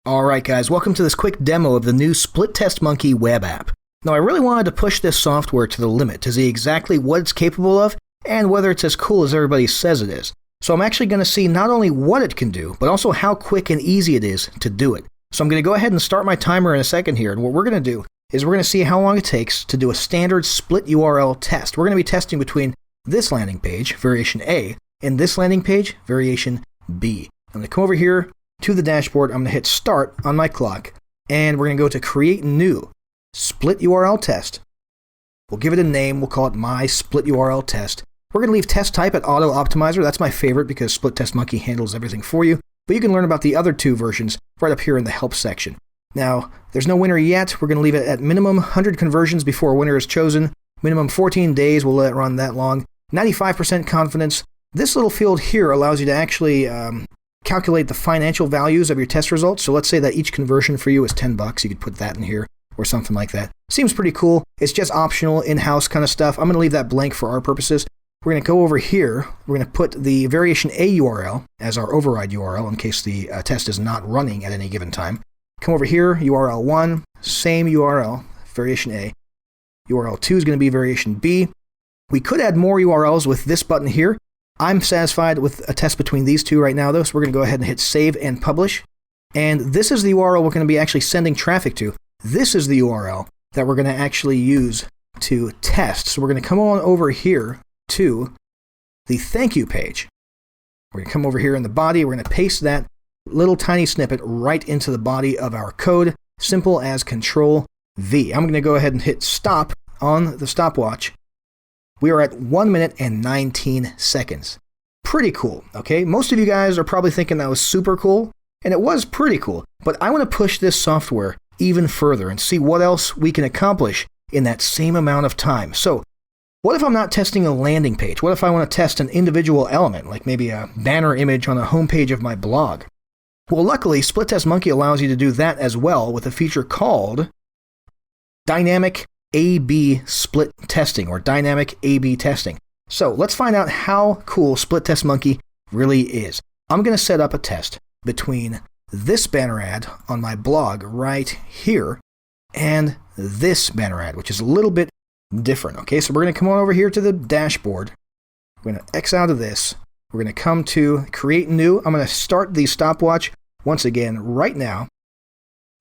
Alright guys, welcome to this quick demo of the new SplitTest Monkey web app. Now I really wanted to push this software to the limit to see exactly what it's capable of and whether it's as cool as everybody says it is. So I'm actually going to see not only what it can do, but also how quick and easy it is to do it. So I'm going to go ahead and start my timer in a second here, and what we're going to do is we're going to see how long it takes to do a standard split URL test. We're going to be testing between this landing page, variation A, and this landing page, variation B. I'm going to come over here to the dashboard, I'm going to hit start on my clock, and we're going to go to create new split URL test. We'll give it a name, we'll call it my split URL test. We're going to leave test type at auto optimizer. That's my favorite because SplitTest Monkey handles everything for you, but you can learn about the other two versions right up here in the help section. Now, there's no winner yet. We're going to leave it at minimum 100 conversions before a winner is chosen. Minimum 14 days, we'll let it run that long. 95% confidence. This little field here allows you to actually calculate the financial values of your test results. So let's say that each conversion for you is $10. You could put that in here or something like that. Seems pretty cool. It's just optional, in-house kind of stuff. I'm going to leave that blank for our purposes. We're going to go over here. We're going to put the variation A URL as our override URL in case the test is not running at any given time. Come over here, URL 1, same URL, variation A. URL 2 is going to be variation B. We could add more URLs with this button here. I'm satisfied with a test between these two right now, though, so we're going to go ahead and hit save and publish. And this is the URL we're going to be actually sending traffic to. This is the URL that we're going to actually use to test. So we're going to come on over here to the thank you page. We're going to come over here in the body. We're going to paste that little tiny snippet right into the body of our code. Simple as Control V. I'm going to go ahead and hit stop on the stopwatch. We are at 1 minute and 19 seconds. Pretty cool, okay? Most of you guys are probably thinking that was super cool, and it was pretty cool, but I want to push this software even further and see what else we can accomplish in that same amount of time. So, what if I'm not testing a landing page? What if I want to test an individual element, like maybe a banner image on a homepage of my blog? Well, luckily, SplitTest Monkey allows you to do that as well with a feature called Dynamic A/B split testing, or dynamic A/B testing. So let's find out how cool SplitTest Monkey really is. I'm going to set up a test between this banner ad on my blog right here and this banner ad, which is a little bit different. Okay, so we're going to come on over here to the dashboard. We're going to X out of this. We're going to come to create new. I'm going to start the stopwatch once again right now,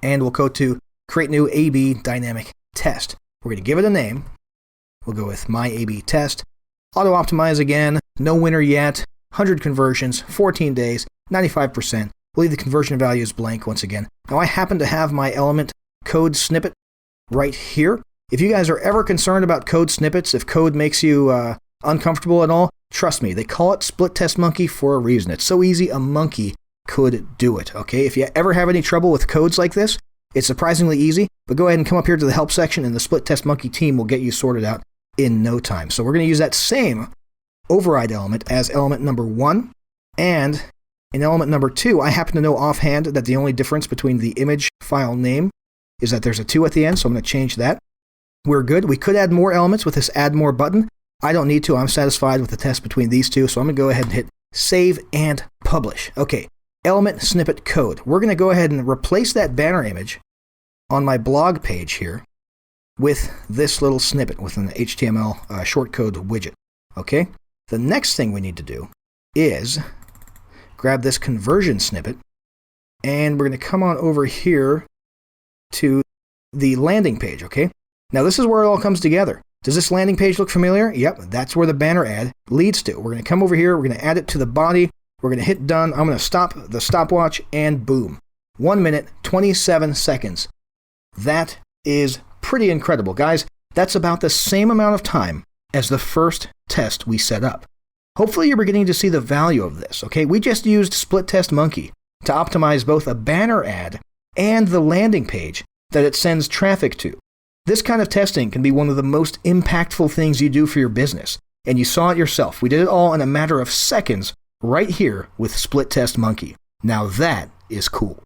and we'll go to create new A/B dynamic test. We're going to give it a name. We'll go with my A/B test. Auto optimize again. No winner yet. 100 conversions, 14 days, 95%. We'll leave the conversion values blank once again. Now I happen to have my element code snippet right here. If you guys are ever concerned about code snippets, if code makes you uncomfortable at all, trust me, they call it SplitTest Monkey for a reason. It's so easy, a monkey could do it. Okay, if you ever have any trouble with codes like this, it's surprisingly easy, but go ahead and come up here to the help section and the SplitTest Monkey team will get you sorted out in no time. So we're going to use that same override element as element number 1, and in element number 2, I happen to know offhand that the only difference between the image file name is that there's a 2 at the end, so I'm going to change that. We're good. We could add more elements with this add more button. I don't need to. I'm satisfied with the test between these two, so I'm going to go ahead and hit save and publish. Okay. Element snippet code. We're going to go ahead and replace that banner image on my blog page here with this little snippet with an HTML shortcode widget. Okay? The next thing we need to do is grab this conversion snippet, and we're going to come on over here to the landing page. Okay? Now this is where it all comes together. Does this landing page look familiar? Yep, that's where the banner ad leads to. We're going to come over here, we're going to add it to the body. We're going to hit done. I'm going to stop the stopwatch, and boom. 1 minute, 27 seconds. That is pretty incredible. Guys, that's about the same amount of time as the first test we set up. Hopefully you're beginning to see the value of this, okay? We just used SplitTest Monkey to optimize both a banner ad and the landing page that it sends traffic to. This kind of testing can be one of the most impactful things you do for your business, and you saw it yourself. We did it all in a matter of seconds right here with SplitTest Monkey. Now that is cool.